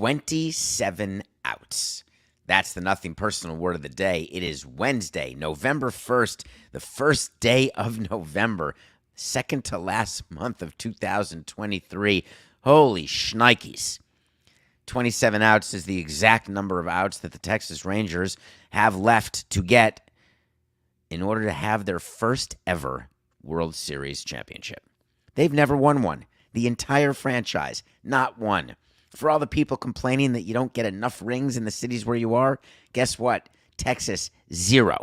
27 outs. That's the nothing personal word of the day. It is Wednesday, November 1st, the first day of November, second to last month of 2023. Holy shnikes. 27 outs is the exact number of outs that the Texas Rangers have left to get in order to have their first ever World Series championship. They've never won one. The entire franchise, not one. For all the people complaining that you don't get enough rings in the cities where you are, guess what? Texas, 0.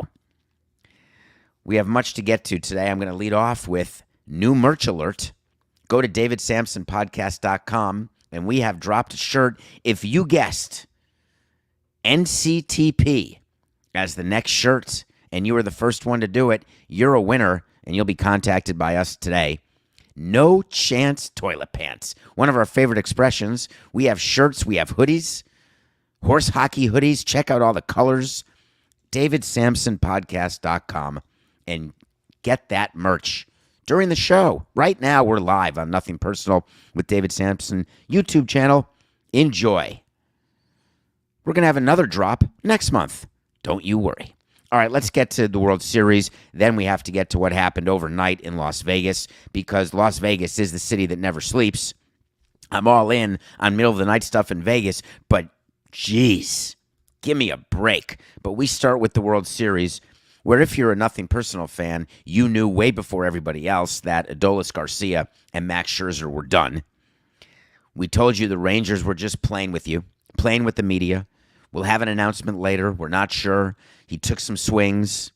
We have much to get to today. I'm going to lead off with new merch alert. Go to davidsampsonpodcast.com, and we have dropped a shirt. If you guessed NCTP as the next shirt, and you were the first one to do it, you're a winner, and you'll be contacted by us today. No chance toilet pants. One of our favorite expressions. We have shirts. We have hoodies. Horse hockey hoodies. Check out all the colors. DavidSampsonPodcast.com and get that merch during the show. Right now, we're live on Nothing Personal with David Sampson YouTube channel. Enjoy. We're going to have another drop next month. Don't you worry. All right, let's get to the World Series. Then we have to get to what happened overnight in Las Vegas, because Las Vegas is the city that never sleeps. I'm all in on middle-of-the-night stuff in Vegas, but geez, give me a break. But we start with the World Series, where if you're a Nothing Personal fan, you knew way before everybody else that Adolis Garcia and Max Scherzer were done. We told you the Rangers were just playing with you, playing with the media. We'll have an announcement later. We're not sure. He took some swings.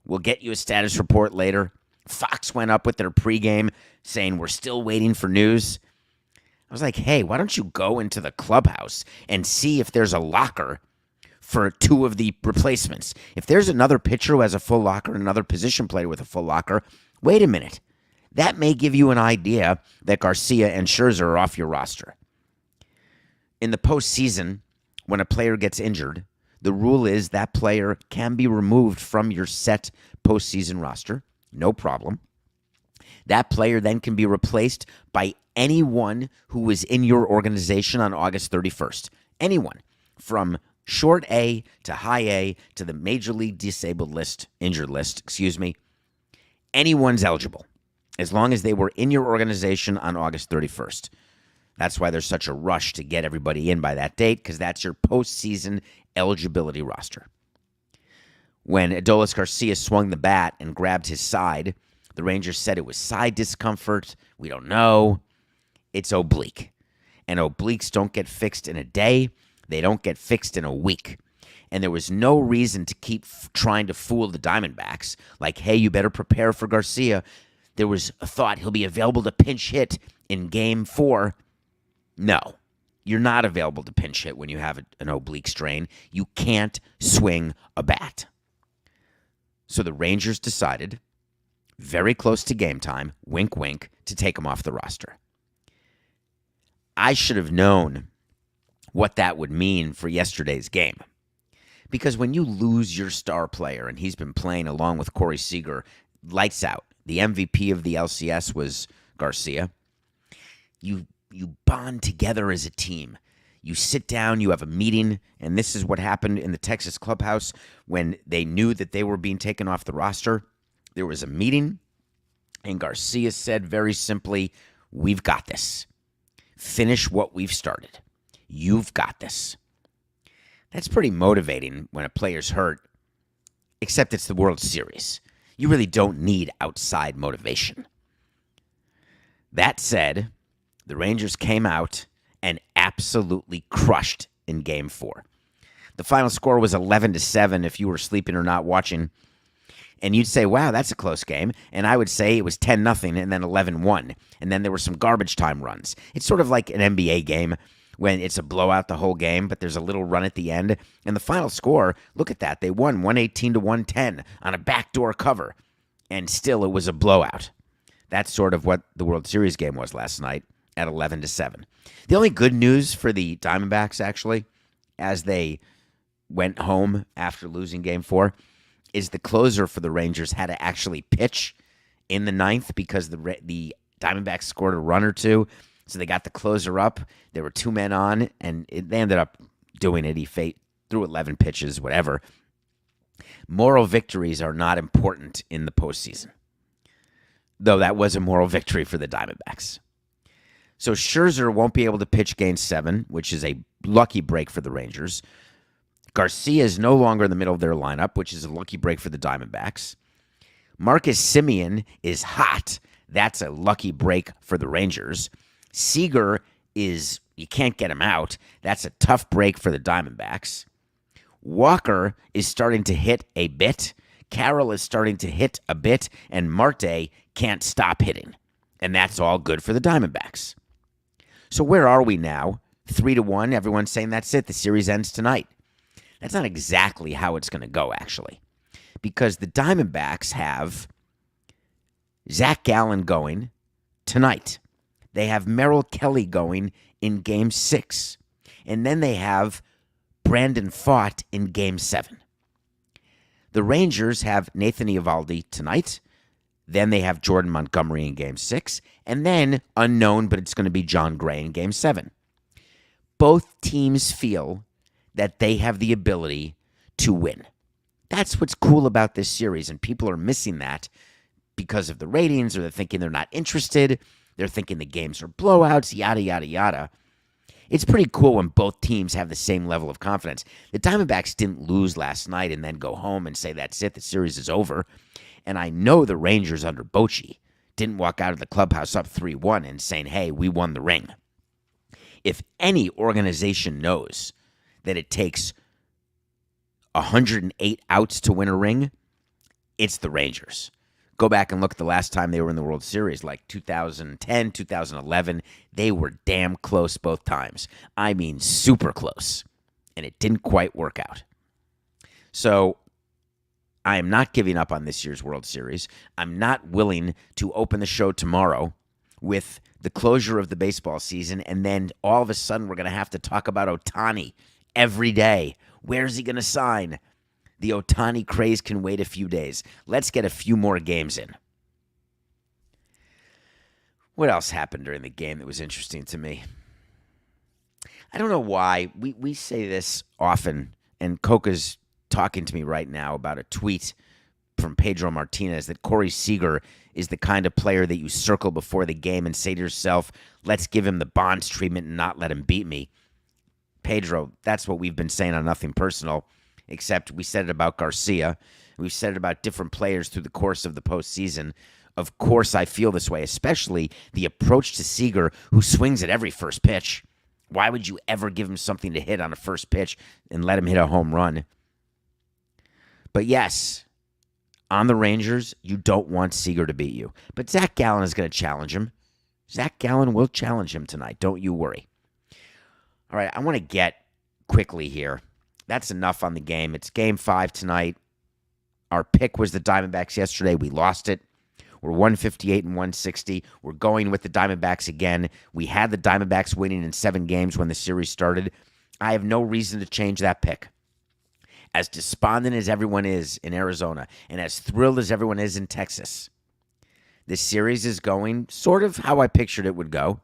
We'll get you a status report later. Fox went up with their pregame saying we're still waiting for news. I was like, hey, why don't you go into the clubhouse and see if there's a locker for two of the replacements? If there's another pitcher who has a full locker and another position player with a full locker, wait a minute. That may give you an idea that Garcia and Scherzer are off your roster. In the postseason, when a player gets injured, the rule is that player can be removed from your set postseason roster. No problem. That player then can be replaced by anyone who was in your organization on August 31st. Anyone from short A to high A to the major league disabled list, injured list, anyone's eligible as long as they were in your organization on August 31st. That's why there's such a rush to get everybody in by that date, because that's your postseason eligibility roster. When Adolis Garcia swung the bat and grabbed his side, the Rangers said it was side discomfort. We don't know. It's oblique. And obliques don't get fixed in a day. They don't get fixed in a week. And there was no reason to keep trying to fool the Diamondbacks, like, hey, you better prepare for Garcia. There was a thought he'll be available to pinch hit in Game 4. No, you're not available to pinch hit when you have an oblique strain. You can't swing a bat. So the Rangers decided, very close to game time, wink, wink, to take him off the roster. I should have known what that would mean for yesterday's game. Because when you lose your star player, and he's been playing along with Corey Seager, lights out. The MVP of the LCS was Garcia. You bond together as a team. You sit down, you have a meeting, and this is what happened in the Texas clubhouse when they knew that they were being taken off the roster. There was a meeting, and Garcia said very simply, we've got this. Finish what we've started. You've got this. That's pretty motivating when a player's hurt, except it's the World Series. You really don't need outside motivation. That said, the Rangers came out and absolutely crushed in Game 4. The final score was 11-7 if you were sleeping or not watching. And you'd say, wow, that's a close game. And I would say it was 10-0 and then 11-1. And then there were some garbage time runs. It's sort of like an NBA game when it's a blowout the whole game, but there's a little run at the end. And the final score, look at that. They won 118-110 on a backdoor cover. And still it was a blowout. That's sort of what the World Series game was last night at 11-7. The only good news for the Diamondbacks, actually, as they went home after losing Game 4, is the closer for the Rangers had to actually pitch in the ninth because the Diamondbacks scored a run or two. So they got the closer up. There were 2 men on, and they ended up doing it. He threw 11 pitches, whatever. Moral victories are not important in the postseason, though that was a moral victory for the Diamondbacks. So Scherzer won't be able to pitch Game 7, which is a lucky break for the Rangers. Garcia is no longer in the middle of their lineup, which is a lucky break for the Diamondbacks. Marcus Semien is hot. That's a lucky break for the Rangers. Seager you can't get him out. That's a tough break for the Diamondbacks. Walker is starting to hit a bit. Carroll is starting to hit a bit. And Marte can't stop hitting. And that's all good for the Diamondbacks. So where are we now? 3-1. Everyone's saying that's it. The series ends tonight. That's not exactly how it's going to go, actually. Because the Diamondbacks have Zach Gallen going tonight. They have Merrill Kelly going in Game 6. And then they have Brandon Pfaadt in Game 7. The Rangers have Nathan Eovaldi tonight. Then they have Jordan Montgomery in Game 6. And then, unknown, but it's going to be John Gray in Game 7. Both teams feel that they have the ability to win. That's what's cool about this series, and people are missing that because of the ratings, or they're thinking they're not interested. They're thinking the games are blowouts, yada, yada, yada. It's pretty cool when both teams have the same level of confidence. The Diamondbacks didn't lose last night and then go home and say, that's it, the series is over. And I know the Rangers under Bochy didn't walk out of the clubhouse up 3-1 and saying, hey, we won the ring. If any organization knows that it takes 108 outs to win a ring, it's the Rangers. Go back and look at the last time they were in the World Series, like 2010, 2011. They were damn close both times. I mean, super close. And it didn't quite work out. So I am not giving up on this year's World Series. I'm not willing to open the show tomorrow with the closure of the baseball season, and then all of a sudden we're going to have to talk about Ohtani every day. Where's he going to sign? The Ohtani craze can wait a few days. Let's get a few more games in. What else happened during the game that was interesting to me? I don't know why. We say this often, and Coca's talking to me right now about a tweet from Pedro Martinez that Corey Seager is the kind of player that you circle before the game and say to yourself, let's give him the Bonds treatment and not let him beat me. Pedro, that's what we've been saying on Nothing Personal, except we said it about Garcia. We've said it about different players through the course of the postseason. Of course, I feel this way, especially the approach to Seager, who swings at every first pitch. Why would you ever give him something to hit on a first pitch and let him hit a home run? But yes, on the Rangers, you don't want Seager to beat you. But Zach Gallen is going to challenge him. Zach Gallen will challenge him tonight. Don't you worry. All right, I want to get quickly here. That's enough on the game. It's Game 5 tonight. Our pick was the Diamondbacks yesterday. We lost it. We're 158 and 160. We're going with the Diamondbacks again. We had the Diamondbacks winning in 7 games when the series started. I have no reason to change that pick. As despondent as everyone is in Arizona, and as thrilled as everyone is in Texas, this series is going sort of how I pictured it would go,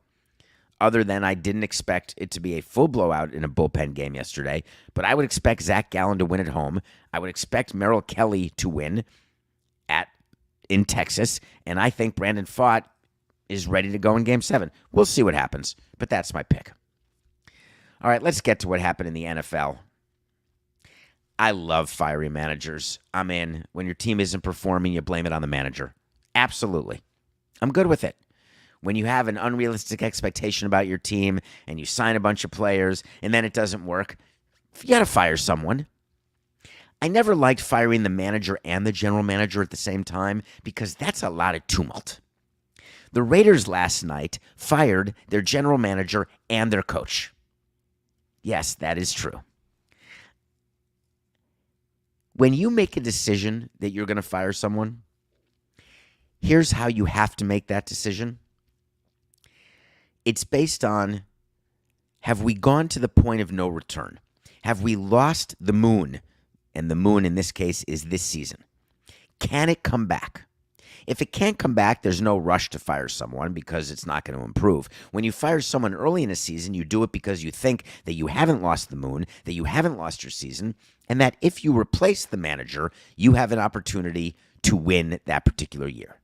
other than I didn't expect it to be a full blowout in a bullpen game yesterday, but I would expect Zach Gallen to win at home. I would expect Merrill Kelly to win in Texas, and I think Brandon Pfaadt is ready to go in Game 7. We'll see what happens, but that's my pick. All right, let's get to what happened in the NFL. I love fiery managers. I'm in. When your team isn't performing, you blame it on the manager. Absolutely. I'm good with it. When you have an unrealistic expectation about your team and you sign a bunch of players and then it doesn't work, you got to fire someone. I never liked firing the manager and the general manager at the same time because that's a lot of tumult. The Raiders last night fired their general manager and their coach. Yes, that is true. When you make a decision that you're going to fire someone, here's how you have to make that decision. It's based on, have we gone to the point of no return? Have we lost the moon? And the moon in this case is this season. Can it come back? If it can't come back, there's no rush to fire someone because it's not going to improve. When you fire someone early in a season, you do it because you think that you haven't lost the moon, that you haven't lost your season, and that if you replace the manager, you have an opportunity to win that particular year.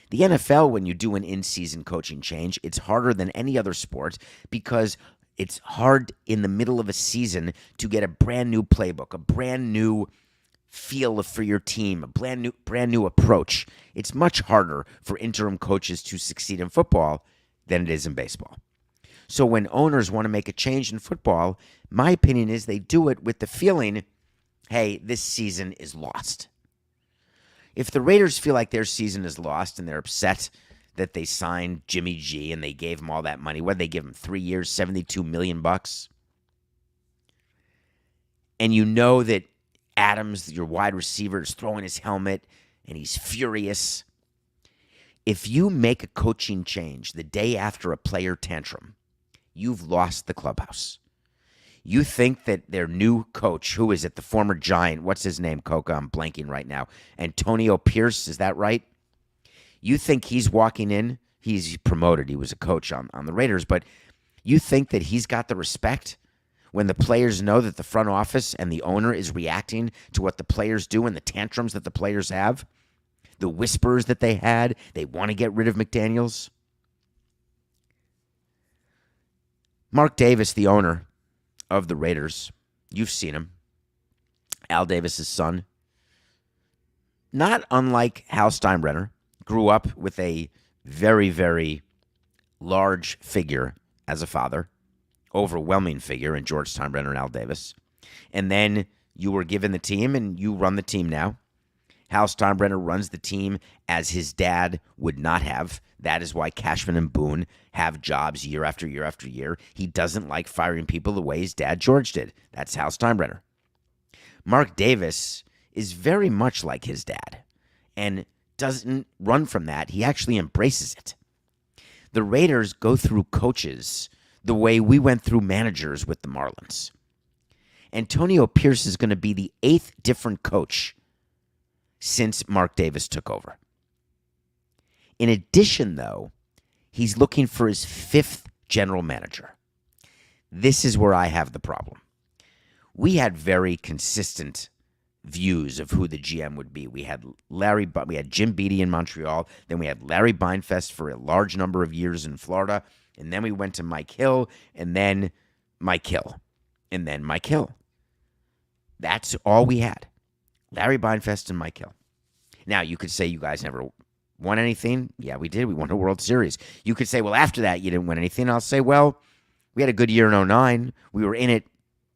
The NFL, when you do an in-season coaching change, it's harder than any other sport because it's hard in the middle of a season to get a brand new playbook, a brand new feel for your team, a brand new approach. It's much harder for interim coaches to succeed in football than it is in baseball. So when owners want to make a change in football, my opinion is they do it with the feeling, hey, this season is lost. If the Raiders feel like their season is lost and they're upset that they signed Jimmy G and they gave him all that money, what did they give him, 3 years, $72 million? And you know that Adams, your wide receiver, is throwing his helmet and he's furious. If you make a coaching change the day after a player tantrum, you've lost the clubhouse. You think that their new coach, who is it, the former Giant, what's his name, Coca? I'm blanking right now. Antonio Pierce, is that right? You think he's walking in, he's promoted, he was a coach on the Raiders, but you think that he's got the respect when the players know that the front office and the owner is reacting to what the players do and the tantrums that the players have? The whispers that they had, they want to get rid of McDaniels? Mark Davis, the owner of the Raiders, you've seen him, Al Davis's son, not unlike Hal Steinbrenner, grew up with a very, very large figure as a father, overwhelming figure in George Steinbrenner and Al Davis. And then you were given the team and you run the team now. Hal Steinbrenner runs the team as his dad would not have. That is why Cashman and Boone have jobs year after year after year. He doesn't like firing people the way his dad George did. That's Hal Steinbrenner. Mark Davis is very much like his dad and doesn't run from that. He actually embraces it. The Raiders go through coaches the way we went through managers with the Marlins. Antonio Pierce is going to be the 8th different coach since Mark Davis took over. In addition, though, he's looking for his 5th general manager. This is where I have the problem. We had very consistent views of who the GM would be. We had Jim Beattie in Montreal, then we had Larry Beinfest for a large number of years in Florida, and then we went to Mike Hill, and then Mike Hill, and then Mike Hill. That's all we had. Larry Beinfest and Mike Hill. Now, you could say you guys never won anything. Yeah, we did. We won a World Series. You could say, well, after that, you didn't win anything. I'll say, well, we had a good year in 2009. We were in it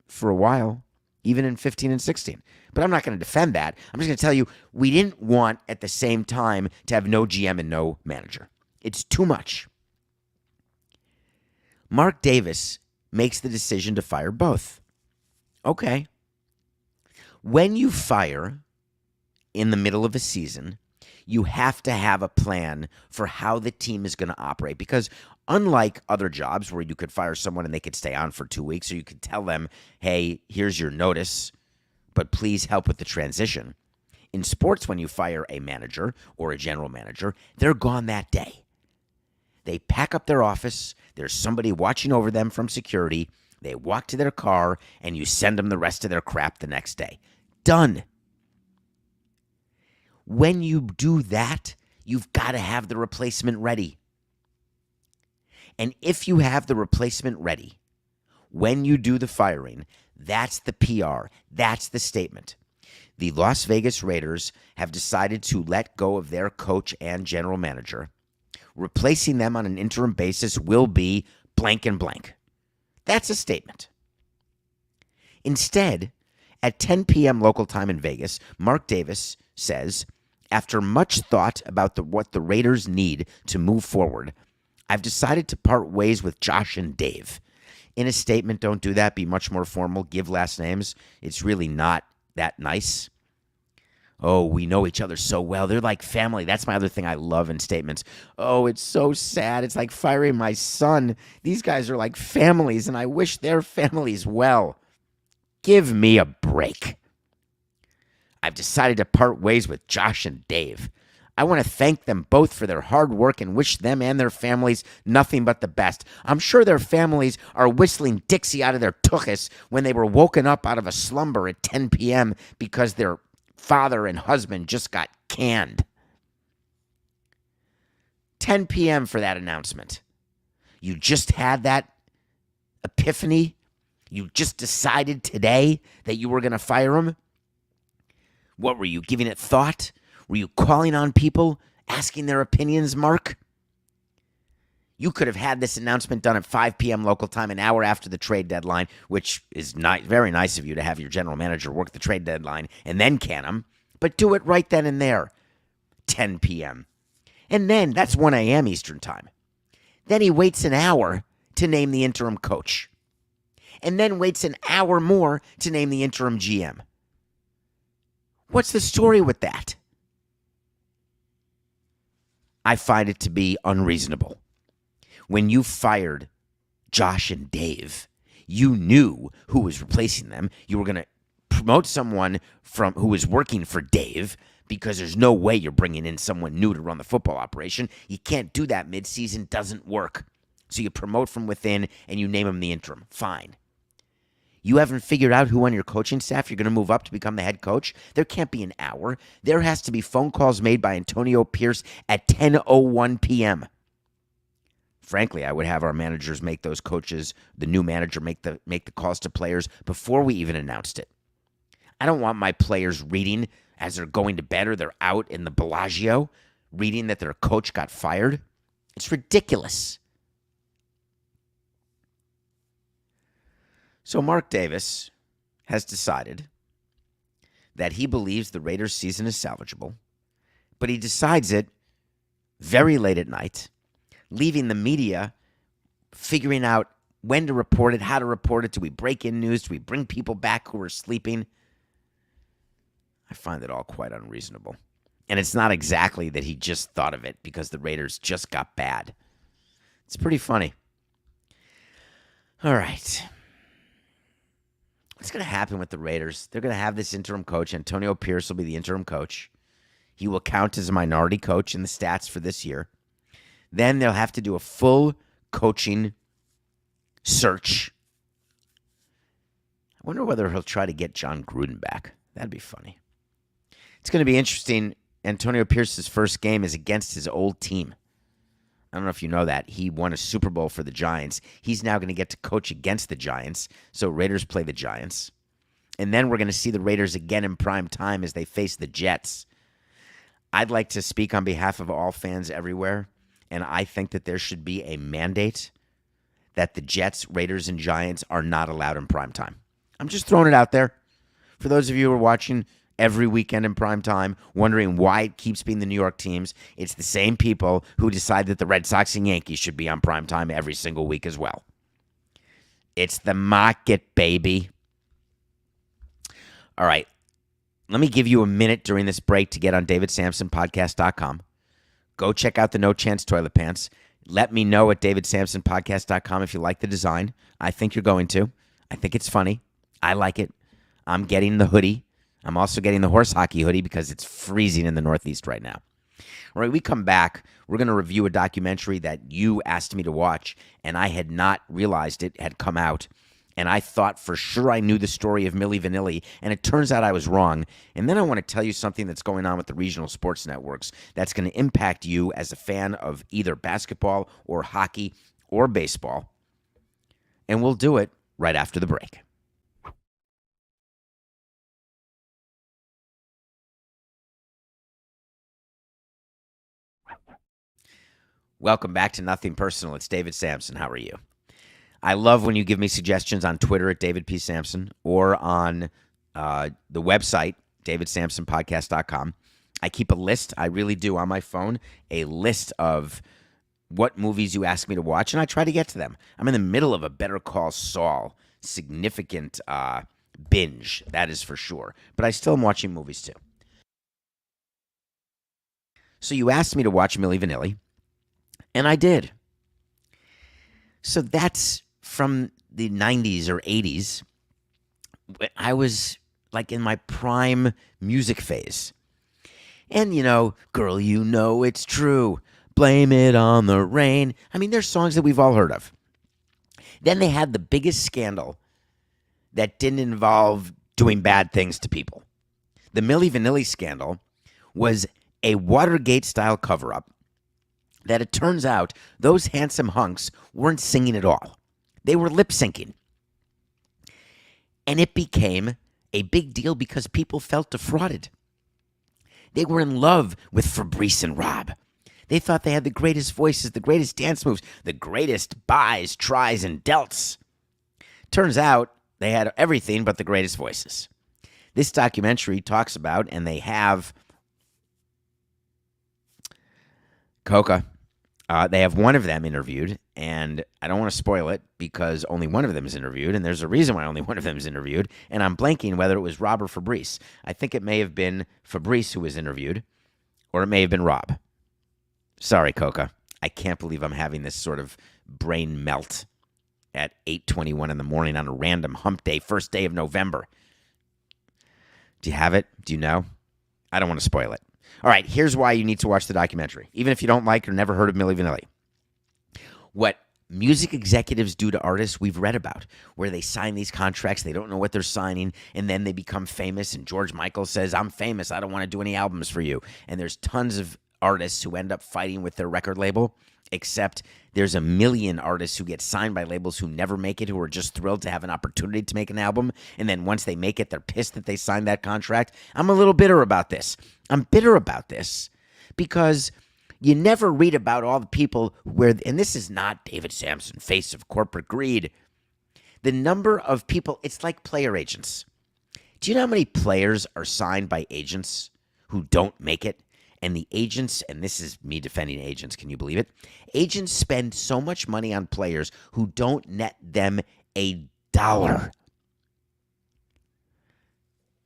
for a while, even in 15 and 16. But I'm not going to defend that. I'm just going to tell you, we didn't want at the same time to have no GM and no manager. It's too much. Mark Davis makes the decision to fire both. Okay. When you fire in the middle of a season, you have to have a plan for how the team is going to operate. Because unlike other jobs where you could fire someone and they could stay on for 2 weeks, or you could tell them, hey, here's your notice, but please help with the transition. In sports, when you fire a manager or a general manager, they're gone that day. They pack up their office. There's somebody watching over them from security. They walk to their car, and you send them the rest of their crap the next day. Done. When you do that, you've got to have the replacement ready. And if you have the replacement ready, when you do the firing, that's the PR. That's the statement. The Las Vegas Raiders have decided to let go of their coach and general manager. Replacing them on an interim basis will be blank and blank. That's a statement. Instead, at 10 p.m. local time in Vegas, Mark Davis says, after much thought about what the Raiders need to move forward, I've decided to part ways with Josh and Dave. In a statement, don't do that. Be much more formal. Give last names. It's really not that nice. Oh, we know each other so well. They're like family. That's my other thing I love in statements. Oh, it's so sad. It's like firing my son. These guys are like families, and I wish their families well. Give me a break. I've decided to part ways with Josh and Dave. I want to thank them both for their hard work and wish them and their families nothing but the best. I'm sure their families are whistling Dixie out of their tuchus when they were woken up out of a slumber at 10 p.m. because their father and husband just got canned. 10 p.m. for that announcement. You just had that epiphany. You just decided today that you were going to fire him. What were you, giving it thought? Were you calling on people, asking their opinions, Mark? You could have had this announcement done at 5 p.m. local time, an hour after the trade deadline, which is very nice of you to have your general manager work the trade deadline and then can him. But do it right then and there, 10 p.m. And then, that's 1 a.m. Eastern time. Then he waits an hour to name the interim coach. And then waits an hour more to name the interim GM. What's the story with that? I find it to be unreasonable. When you fired Josh and Dave, you knew who was replacing them. You were going to promote someone who was working for Dave, because there's no way you're bringing in someone new to run the football operation. You can't do that midseason. Doesn't work. So you promote from within and you name him the interim. Fine. You haven't figured out who on your coaching staff you're going to move up to become the head coach? There can't be an hour. There has to be phone calls made by Antonio Pierce at 10:01 p.m. Frankly, I would have our managers make those coaches, the new manager, make the calls to players before we even announced it. I don't want my players reading as they're going to bed or they're out in the Bellagio, reading that their coach got fired. It's ridiculous. So Mark Davis has decided that he believes the Raiders' season is salvageable, but he decides it very late at night, leaving the media figuring out when to report it, how to report it. Do we break in news? Do we bring people back who are sleeping? I find it all quite unreasonable. And it's not exactly that he just thought of it because the Raiders just got bad. It's pretty funny. All right. What's going to happen with the Raiders? They're going to have this interim coach. Antonio Pierce will be the interim coach. He will count as a minority coach in the stats for this year. Then they'll have to do a full coaching search. I wonder whether he'll try to get John Gruden back. That'd be funny. It's going to be interesting. Antonio Pierce's first game is against his old team. I don't know if you know that. He won a Super Bowl for the Giants. He's now going to get to coach against the Giants. So Raiders play the Giants. And then we're going to see the Raiders again in prime time as they face the Jets. I'd like to speak on behalf of all fans everywhere, and I think that there should be a mandate that the Jets, Raiders, and Giants are not allowed in prime time. I'm just throwing it out there. For those of you who are watching every weekend in prime time, wondering why it keeps being the New York teams, it's the same people who decide that the Red Sox and Yankees should be on prime time every single week as well. It's the market, baby. All right. Let me give you a minute during this break to get on davidsampsonpodcast.com. Go check out the No Chance Toilet Pants. Let me know at davidsampsonpodcast.com if you like the design. I think you're going to. I think it's funny. I like it. I'm getting the hoodie. I'm also getting the horse hockey hoodie because it's freezing in the Northeast right now. All right, we come back. We're going to review a documentary that you asked me to watch, and I had not realized it had come out. And I thought for sure I knew the story of Milli Vanilli, and it turns out I was wrong. And then I want to tell you something that's going on with the regional sports networks that's going to impact you as a fan of either basketball or hockey or baseball. And we'll do it right after the break. Welcome back to Nothing Personal. It's David Sampson. How are you? I love when you give me suggestions on Twitter at David P. Sampson or on the website, davidsampsonpodcast.com. I keep a list, I really do, on my phone, a list of what movies you ask me to watch, and I try to get to them. I'm in the middle of a Better Call Saul significant binge, that is for sure. But I still am watching movies too. So you asked me to watch Milli Vanilli, and I did. So that's from the 90s or 80s. I was like in my prime music phase. And, girl, it's true. Blame it on the rain. I mean, there's songs that we've all heard of. Then they had the biggest scandal that didn't involve doing bad things to people. The Milli Vanilli scandal was a Watergate-style cover-up that it turns out those handsome hunks weren't singing at all. They were lip-syncing. And it became a big deal because people felt defrauded. They were in love with Fabrice and Rob. They thought they had the greatest voices, the greatest dance moves, the greatest buys, tries, and delts. Turns out they had everything but the greatest voices. This documentary talks about, and they have Coca. They have one of them interviewed, and I don't want to spoil it because only one of them is interviewed, and there's a reason why only one of them is interviewed, and I'm blanking whether it was Rob or Fabrice. I think it may have been Fabrice who was interviewed, or it may have been Rob. Sorry, Coca. I can't believe I'm having this sort of brain melt at 8:21 in the morning on a random hump day, first day of November. Do you have it? Do you know? I don't want to spoil it. All right, here's why you need to watch the documentary, even if you don't like or never heard of Milli Vanilli. What music executives do to artists, we've read about, where they sign these contracts, they don't know what they're signing, and then they become famous, and George Michael says, I'm famous, I don't want to do any albums for you. And there's tons of artists who end up fighting with their record label, except there's a million artists who get signed by labels who never make it, who are just thrilled to have an opportunity to make an album, and then once they make it, they're pissed that they signed that contract. I'm a little bitter about this. I'm bitter about this because you never read about all the people where, and this is not David Sampson, face of corporate greed. The number of people, it's like player agents. Do you know how many players are signed by agents who don't make it? And the agents, and this is me defending agents, can you believe it? Agents spend so much money on players who don't net them a dollar.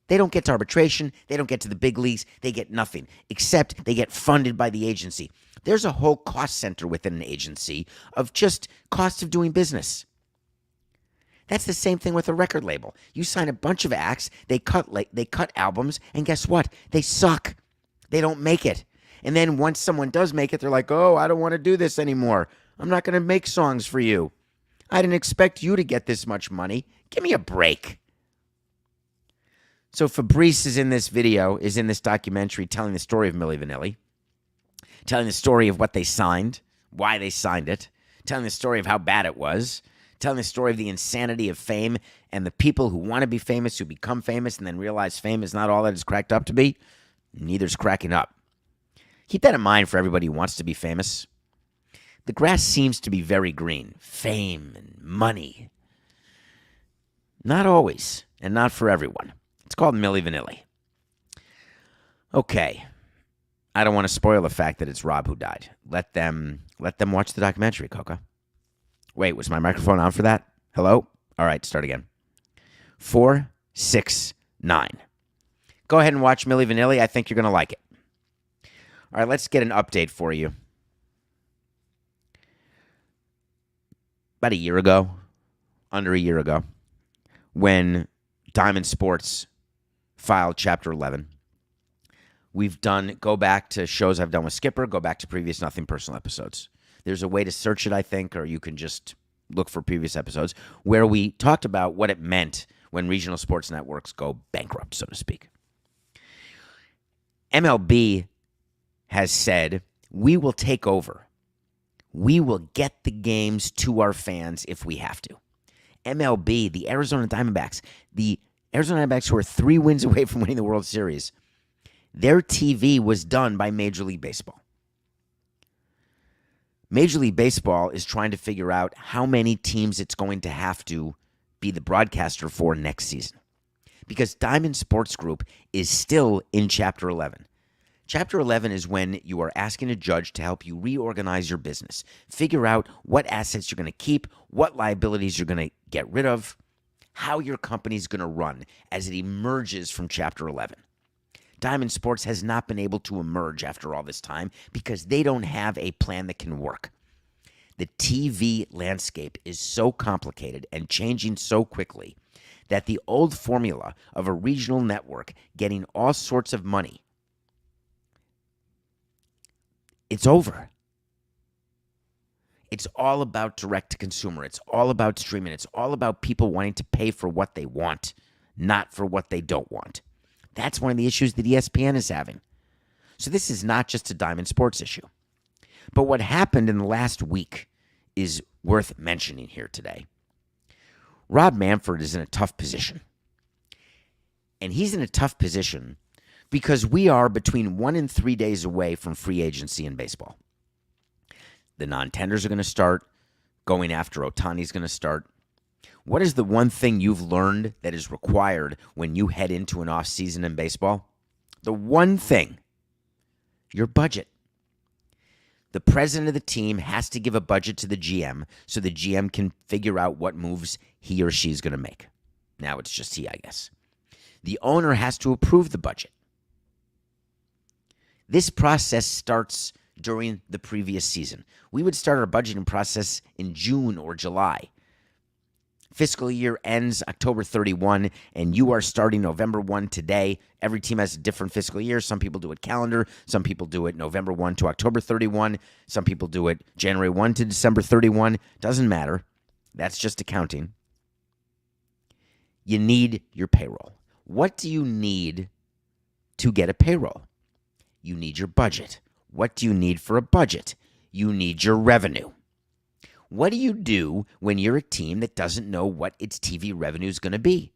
They don't get to arbitration. They don't get to the big leagues. They get nothing, except they get funded by the agency. There's a whole cost center within an agency of just cost of doing business. That's the same thing with a record label. You sign a bunch of acts, they cut albums, and guess what? They suck. They don't make it. And then once someone does make it, they're like, oh, I don't want to do this anymore. I'm not going to make songs for you. I didn't expect you to get this much money. Give me a break. So Fabrice is in this video, is in this documentary telling the story of Milli Vanilli, telling the story of what they signed, why they signed it, telling the story of how bad it was, telling the story of the insanity of fame and the people who want to be famous, who become famous and then realize fame is not all that it's cracked up to be. Neither's cracking up. Keep that in mind for everybody who wants to be famous. The grass seems to be very green. Fame and money. Not always, and not for everyone. It's called Milli Vanilli. Okay. I don't want to spoil the fact that it's Rob who died. Let them watch the documentary, Coca. Wait, was my microphone on for that? Hello? All right, start again. 4, 6, 9. Go ahead and watch Milli Vanilli. I think you're going to like it. All right, let's get an update for you. About a year ago, under a year ago, when Diamond Sports filed Chapter 11, go back to shows I've done with Skipper, go back to previous Nothing Personal episodes. There's a way to search it, I think, or you can just look for previous episodes, where we talked about what it meant when regional sports networks go bankrupt, so to speak. MLB has said, we will take over. We will get the games to our fans if we have to. MLB, the Arizona Diamondbacks, who are 3 wins away from winning the World Series, their TV was done by Major League Baseball. Major League Baseball is trying to figure out how many teams it's going to have to be the broadcaster for next season. Because Diamond Sports Group is still in Chapter 11. Chapter 11 is when you are asking a judge to help you reorganize your business, figure out what assets you're going to keep, what liabilities you're going to get rid of, how your company is going to run as it emerges from Chapter 11. Diamond Sports has not been able to emerge after all this time because they don't have a plan that can work. The TV landscape is so complicated and changing so quickly that the old formula of a regional network getting all sorts of money it's over. It's all about direct to consumer. It's all about streaming. It's all about people wanting to pay for what they want, not for what they don't want. That's one of the issues that ESPN is having. So this is not just a Diamond Sports issue. But what happened in the last week is worth mentioning here today. Rob Manfred is in a tough position. And he's in a tough position because we are between 1 and 3 days away from free agency in baseball. The non-tenders are going to start. Going after Ohtani is going to start. What is the one thing you've learned that is required when you head into an offseason in baseball? The one thing, your budget. The president of the team has to give a budget to the GM so the GM can figure out what moves he or she is going to make. Now it's just he, I guess. The owner has to approve the budget. This process starts during the previous season. We would start our budgeting process in June or July. Fiscal year ends October 31, and you are starting November 1 today. Every team has a different fiscal year. Some people do it calendar. Some people do it November 1 to October 31. Some people do it January 1 to December 31. Doesn't matter. That's just accounting. You need your payroll. What do you need to get a payroll? You need your budget. What do you need for a budget? You need your revenue. What do you do when you're a team that doesn't know what its TV revenue is going to be?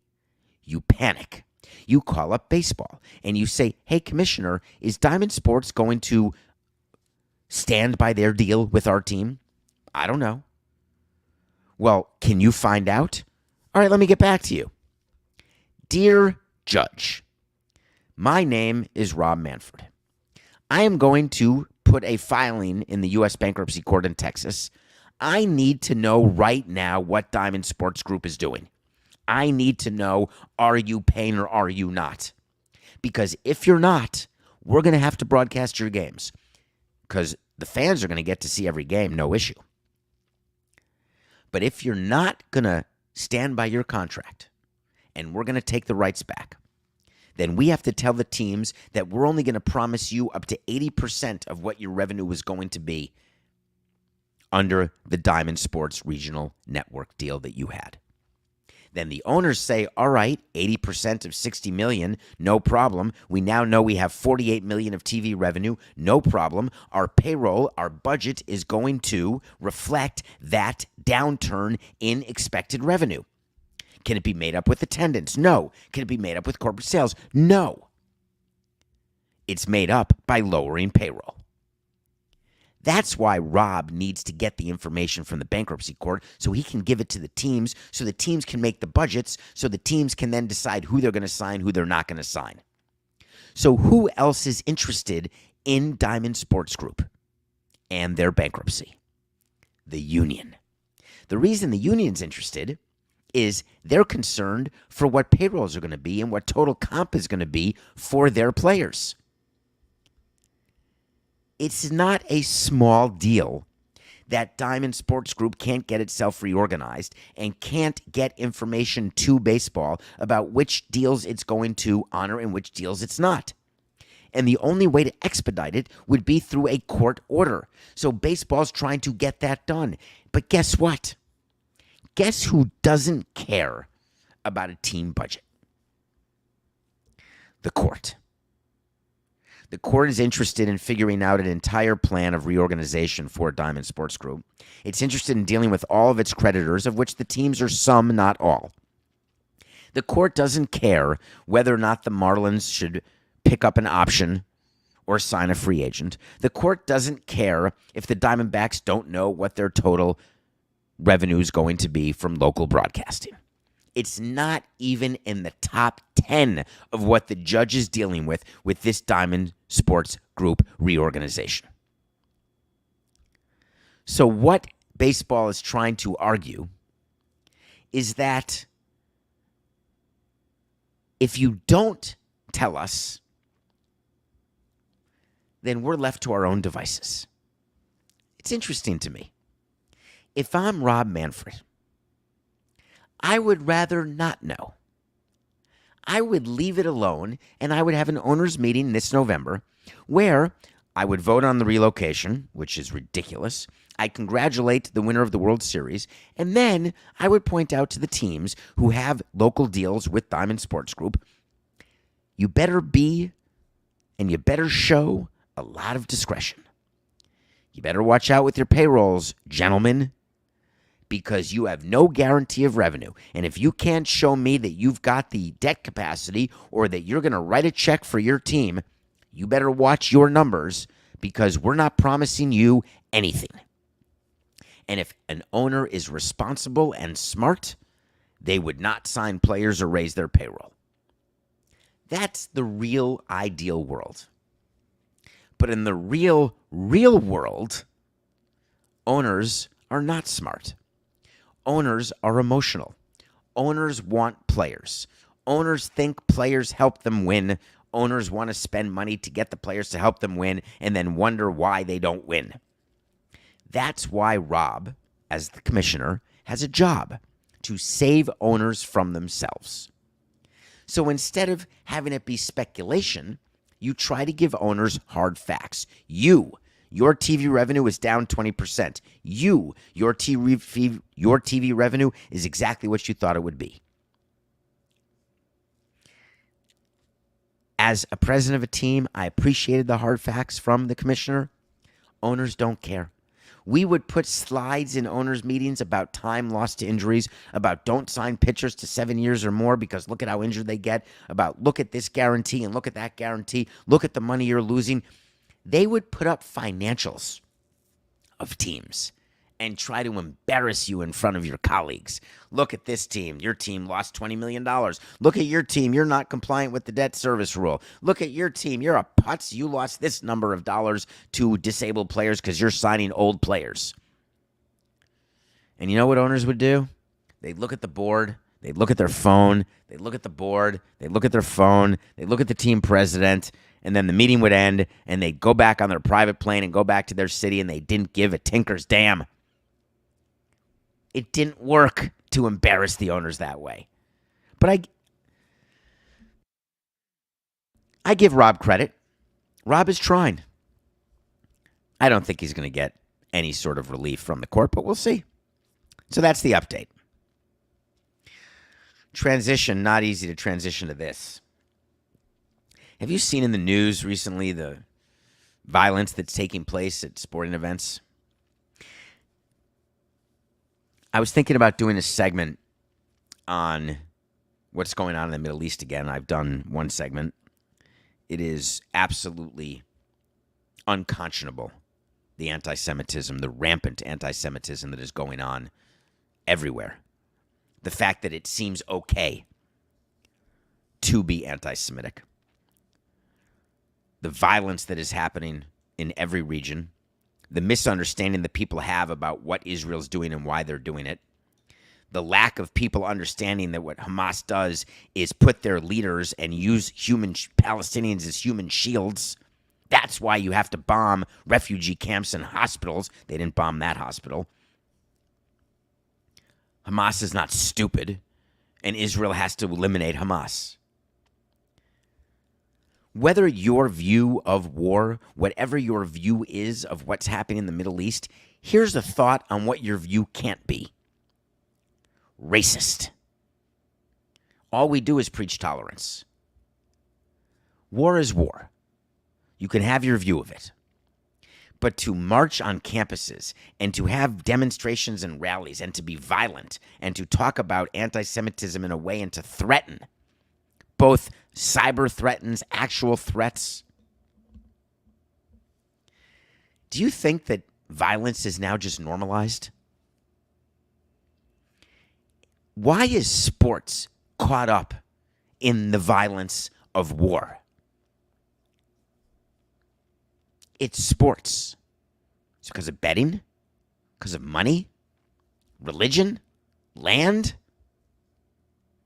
You panic. You call up baseball and you say, hey, commissioner, is Diamond Sports going to stand by their deal with our team? I don't know. Well, can you find out? All right, let me get back to you. Dear Judge, my name is Rob Manfred. I am going to put a filing in the U.S. Bankruptcy Court in Texas. I need to know right now what Diamond Sports Group is doing. I need to know, are you paying or are you not? Because if you're not, we're going to have to broadcast your games because the fans are going to get to see every game, no issue. But if you're not going to stand by your contract and we're going to take the rights back, then we have to tell the teams that we're only going to promise you up to 80% of what your revenue was going to be under the Diamond Sports Regional Network deal that you had. Then the owners say, all right, 80% of $60 million, no problem. We now know we have $48 million of TV revenue, no problem. Our payroll, our budget is going to reflect that downturn in expected revenue. Can it be made up with attendance? No. Can it be made up with corporate sales? No. It's made up by lowering payroll. That's why Rob needs to get the information from the bankruptcy court so he can give it to the teams so the teams can make the budgets so the teams can then decide who they're going to sign, who they're not going to sign. So who else is interested in Diamond Sports Group and their bankruptcy? The union. The reason the union's interested is they're concerned for what payrolls are going to be and what total comp is going to be for their players. It's not a small deal that Diamond Sports Group can't get itself reorganized and can't get information to baseball about which deals it's going to honor and which deals it's not. And the only way to expedite it would be through a court order. So baseball's trying to get that done. But guess what? Guess who doesn't care about a team budget? The court. The court is interested in figuring out an entire plan of reorganization for Diamond Sports Group. It's interested in dealing with all of its creditors, of which the teams are some, not all. The court doesn't care whether or not the Marlins should pick up an option or sign a free agent. The court doesn't care if the Diamondbacks don't know what their total revenue is going to be from local broadcasting. It's not even in the top 10 of what the judge is dealing with this Diamond Sports Group reorganization. So what baseball is trying to argue is that if you don't tell us, then we're left to our own devices. It's interesting to me. If I'm Rob Manfred, I would rather not know. I would leave it alone, and I would have an owners' meeting this November where I would vote on the relocation, which is ridiculous. I congratulate the winner of the World Series, and then I would point out to the teams who have local deals with Diamond Sports Group, you better be and you better show a lot of discretion. You better watch out with your payrolls, gentlemen, because you have no guarantee of revenue. And if you can't show me that you've got the debt capacity or that you're going to write a check for your team, you better watch your numbers because we're not promising you anything. And if an owner is responsible and smart, they would not sign players or raise their payroll. That's the real ideal world. But in the real world, owners are not smart. Owners are emotional. Owners want players. Owners think players help them win. Owners want to spend money to get the players to help them win and then wonder why they don't win. That's why Rob, as the commissioner, has a job to save owners from themselves. So instead of having it be speculation, you try to give owners hard facts. Your TV revenue is down 20%. Your TV revenue is exactly what you thought it would be. As a president of a team, I appreciated the hard facts from the commissioner. Owners don't care. We would put slides in owners' meetings about time lost to injuries, about don't sign pitchers to 7 years or more because look at how injured they get, about look at this guarantee and look at that guarantee, look at the money you're losing. They would put up financials of teams and try to embarrass you in front of your colleagues. Look at this team. Your team lost $20 million. Look at your team. You're not compliant with the debt service rule. Look at your team. You're a putz. You lost this number of dollars to disabled players because you're signing old players. And you know what owners would do? They'd look at the board. They'd look at their phone. They'd look at the board. They'd look at their phone. They'd look at the team president. And then the meeting would end, and they'd go back on their private plane and go back to their city, and they didn't give a tinker's damn. It didn't work to embarrass the owners that way. But I give Rob credit. Rob is trying. I don't think he's going to get any sort of relief from the court, but we'll see. So that's the update. Transition, not easy to transition to this. Have you seen in the news recently the violence that's taking place at sporting events? I was thinking about doing a segment on what's going on in the Middle East again. I've done one segment. It is absolutely unconscionable, the anti-Semitism, the rampant anti-Semitism that is going on everywhere. The fact that it seems okay to be anti-Semitic. The violence that is happening in every region, the misunderstanding that people have about what Israel's doing and why they're doing it, the lack of people understanding that what Hamas does is put their leaders and use Palestinians as human shields. That's why you have to bomb refugee camps and hospitals. They didn't bomb that hospital. Hamas is not stupid, and Israel has to eliminate Hamas. Whether your view of war, whatever your view is of what's happening in the Middle East, here's a thought on what your view can't be. Racist. All we do is preach tolerance. War is war. You can have your view of it. But to march on campuses and to have demonstrations and rallies and to be violent and to talk about anti-Semitism in a way and to threaten, both cyber threats, actual threats. Do you think that violence is now just normalized? Why is sports caught up in the violence of war? It's sports. It's because of betting, because of money, religion, land,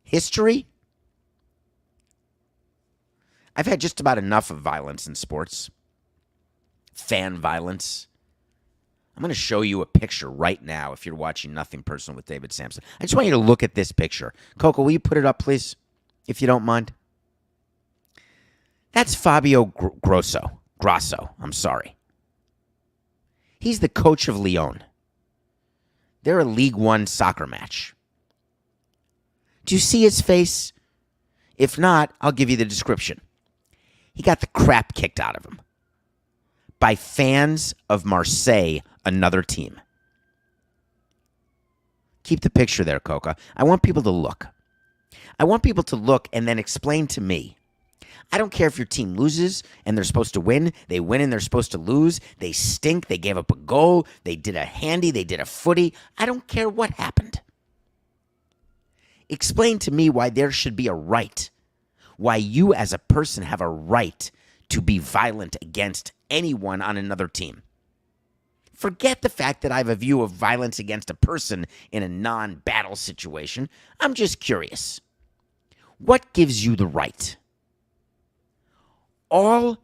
history. I've had just about enough of violence in sports. Fan violence. I'm going to show you a picture right now if you're watching Nothing Personal with David Sampson. I just want you to look at this picture. Coco, will you put it up, please, if you don't mind? That's Fabio Grosso. Grasso, I'm sorry. He's the coach of Lyon. They're a League One soccer match. Do you see his face? If not, I'll give you the description. He got the crap kicked out of him by fans of Marseille, another team. Keep the picture there, Coca. I want people to look. I want people to look and then explain to me. I don't care if your team loses and they're supposed to win. They win and they're supposed to lose. They stink. They gave up a goal. They did a handy. They did a footy. I don't care what happened. Explain to me why there should be a right, why you as a person have a right to be violent against anyone on another team. Forget the fact that I have a view of violence against a person in a non-battle situation. I'm just curious. What gives you the right? All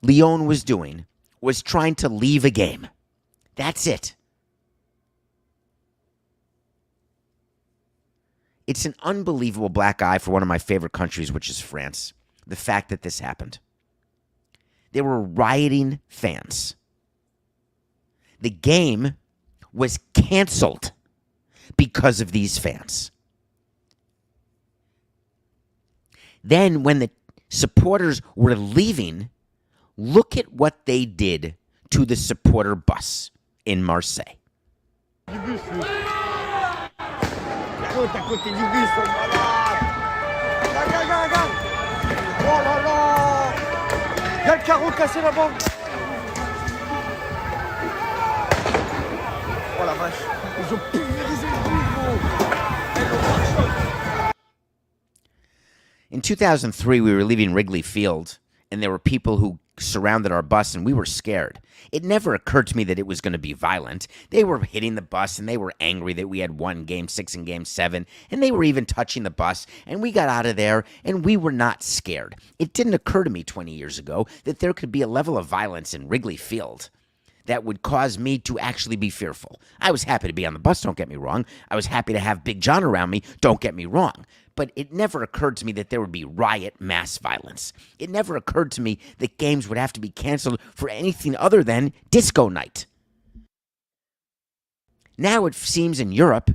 Lyon was doing was trying to leave a game. That's it. It's an unbelievable black eye for one of my favorite countries, which is France. The fact that this happened. There were rioting fans. The game was canceled because of these fans. Then when the supporters were leaving, look at what they did to the supporter bus in Marseille. In 2003, we were leaving Wrigley Field, and there were people who surrounded our bus, and we were scared. It never occurred to me that it was going to be violent. They were hitting the bus, and they were angry that we had won Game 6 and Game 7, and they were even touching the bus, and we got out of there, and we were not scared. It didn't occur to me 20 years ago that there could be a level of violence in Wrigley Field that would cause me to actually be fearful. I was happy to be on the bus, don't get me wrong. I was happy to have Big John around me, don't get me wrong. But it never occurred to me that there would be riot mass violence. It never occurred to me that games would have to be canceled for anything other than disco night. Now it seems in Europe,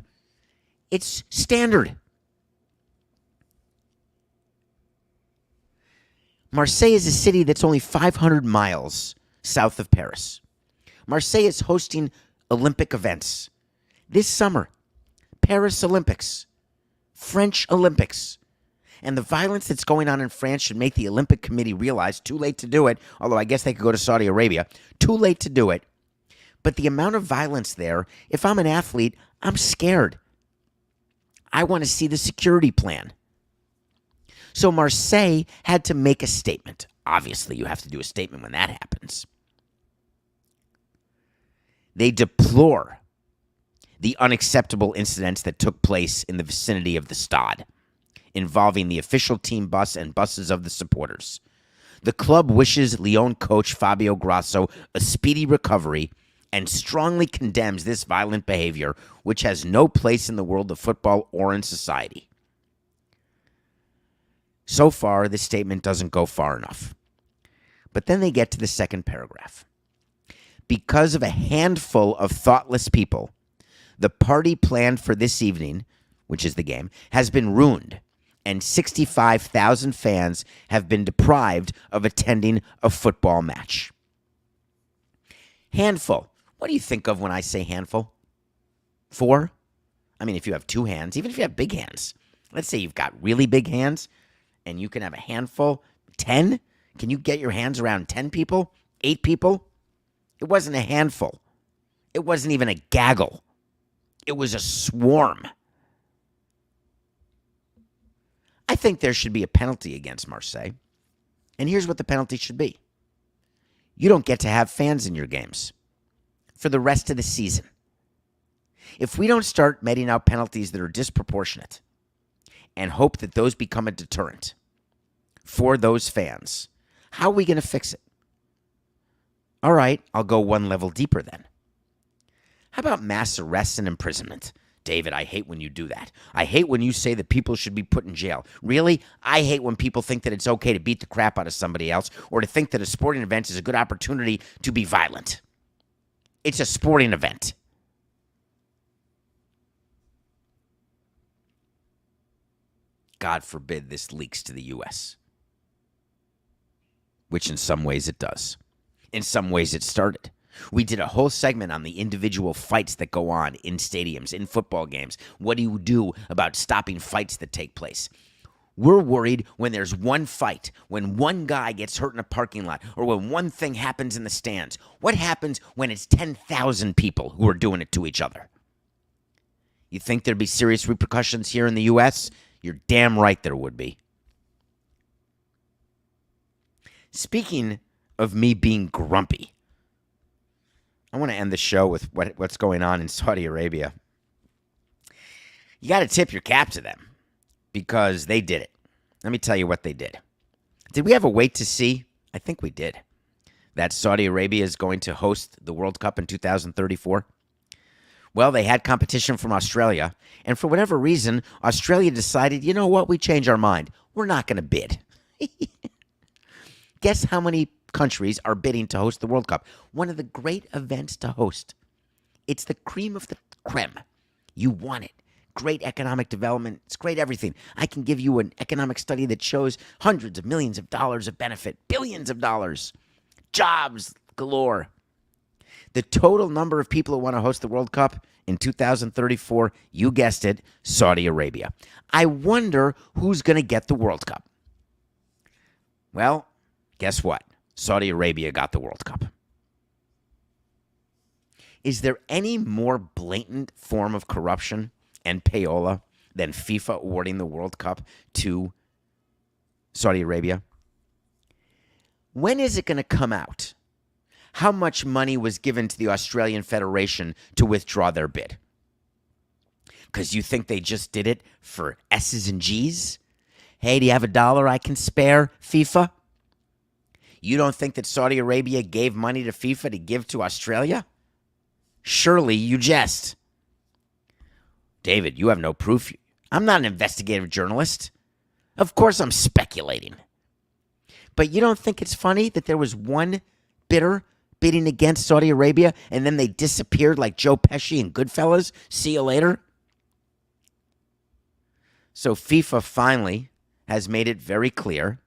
it's standard. Marseille is a city that's only 500 miles south of Paris. Marseille is hosting Olympic events. This summer, Paris Olympics, French Olympics. And the violence that's going on in France should make the Olympic Committee realize, too late to do it, although I guess they could go to Saudi Arabia, too late to do it. But the amount of violence there, if I'm an athlete, I'm scared. I want to see the security plan. So Marseille had to make a statement. Obviously, you have to do a statement when that happens. They deplore the unacceptable incidents that took place in the vicinity of the Stade, involving the official team bus and buses of the supporters. The club wishes Lyon coach Fabio Grosso a speedy recovery and strongly condemns this violent behavior, which has no place in the world of football or in society. So far, this statement doesn't go far enough. But then they get to the second paragraph. Because of a handful of thoughtless people, the party planned for this evening, which is the game, has been ruined, and 65,000 fans have been deprived of attending a football match. Handful. What do you think of when I say handful? 4? I mean, if you have 2 hands, even if you have big hands. Let's say you've got really big hands, and you can have a handful. 10? Can you get your hands around 10 people? 8 people? It wasn't a handful. It wasn't even a gaggle. It was a swarm. I think there should be a penalty against Marseille. And here's what the penalty should be. You don't get to have fans in your games for the rest of the season. If we don't start meting out penalties that are disproportionate and hope that those become a deterrent for those fans, how are we going to fix it? All right, I'll go one level deeper then. How about mass arrests and imprisonment David, I hate when you do that. I hate when you say that people should be put in jail. Really? I hate when people think that it's okay to beat the crap out of somebody else or to think that a sporting event is a good opportunity to be violent. It's a sporting event. God forbid this leaks to the U.S., which in some ways it does. In some ways it started. We did a whole segment on the individual fights that go on in stadiums, in football games. What do you do about stopping fights that take place? We're worried when there's one fight, when one guy gets hurt in a parking lot, or when one thing happens in the stands. What happens when it's 10,000 people who are doing it to each other? You think there'd be serious repercussions here in the U.S.? You're damn right there would be. Speaking of me being grumpy, I want to end the show with what's going on in Saudi Arabia. You got to tip your cap to them because they did it. Let me tell you what they did. Did we have a wait to see? I think we did. That Saudi Arabia is going to host the World Cup in 2034. Well, they had competition from Australia, and for whatever reason, Australia decided, you know what, we change our mind. We're not going to bid. Guess how many countries are bidding to host the World Cup? One of the great events to host. It's the cream of the creme. You want it. Great economic development. It's great everything. I can give you an economic study that shows hundreds of millions of dollars of benefit, billions of dollars, jobs galore. The total number of people who want to host the World Cup in 2034, you guessed it, Saudi Arabia. I wonder who's going to get the World Cup. Well, guess what? Saudi Arabia got the World Cup. Is there any more blatant form of corruption and payola than FIFA awarding the World Cup to Saudi Arabia? When is it going to come out how much money was given to the Australian Federation to withdraw their bid? Because you think they just did it for S's and G's? Hey, do you have $1 I can spare, FIFA? You don't think that Saudi Arabia gave money to FIFA to give to Australia? Surely you jest. David, you have no proof. I'm not an investigative journalist. Of course I'm speculating. But you don't think it's funny that there was one bidder bidding against Saudi Arabia and then they disappeared like Joe Pesci and Goodfellas? See you later. So FIFA finally has made it very clear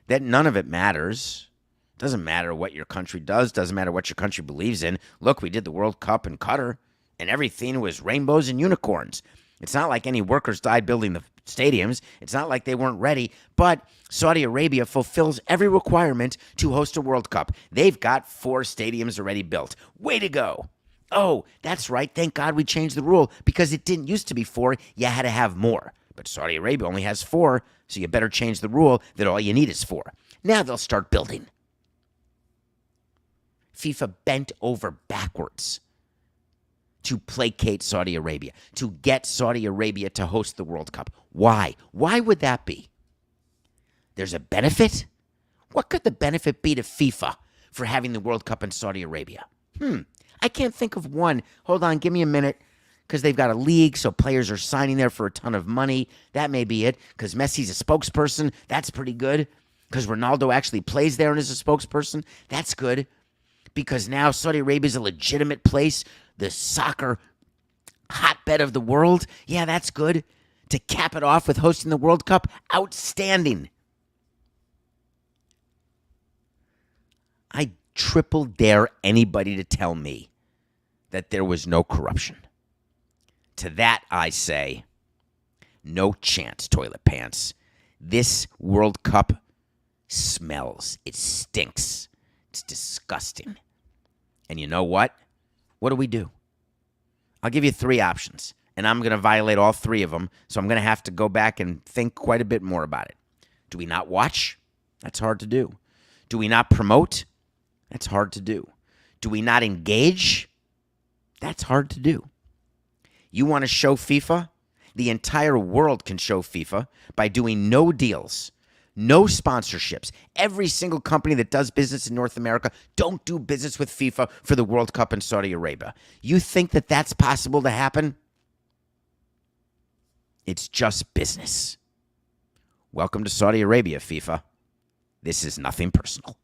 that none of it matters. Doesn't matter what your country does. Doesn't matter what your country believes in. Look, we did the World Cup in Qatar, and everything was rainbows and unicorns. It's not like any workers died building the stadiums. It's not like they weren't ready. But Saudi Arabia fulfills every requirement to host a World Cup. They've got 4 stadiums already built. Way to go. Oh, that's right. Thank God we changed the rule because it didn't used to be 4. You had to have more. But Saudi Arabia only has 4, so you better change the rule that all you need is 4. Now they'll start building. FIFA bent over backwards to placate Saudi Arabia, to get Saudi Arabia to host the World Cup. Why? Why would that be? There's a benefit? What could the benefit be to FIFA for having the World Cup in Saudi Arabia? I can't think of one. Hold on, give me a minute. Because they've got a league, so players are signing there for a ton of money. That may be it. Because Messi's a spokesperson. That's pretty good. Because Ronaldo actually plays there and is a spokesperson. That's good. Because now Saudi Arabia is a legitimate place, the soccer hotbed of the world. Yeah, that's good. To cap it off with hosting the World Cup, outstanding. I triple dare anybody to tell me that there was no corruption. To that I say, no chance, toilet pants. This World Cup smells. It stinks. It's disgusting. And you know what? What do? I'll give you 3 options, and I'm going to violate all 3 of them, so I'm going to have to go back and think quite a bit more about it. Do we not watch? That's hard to do. Do we not promote? That's hard to do. Do we not engage? That's hard to do. You want to show FIFA? The entire world can show FIFA by doing no deals, no sponsorships. Every single company that does business in North America don't do business with FIFA for the World Cup in Saudi Arabia. You think that that's possible to happen? It's just business. Welcome to Saudi Arabia, FIFA. This is nothing personal.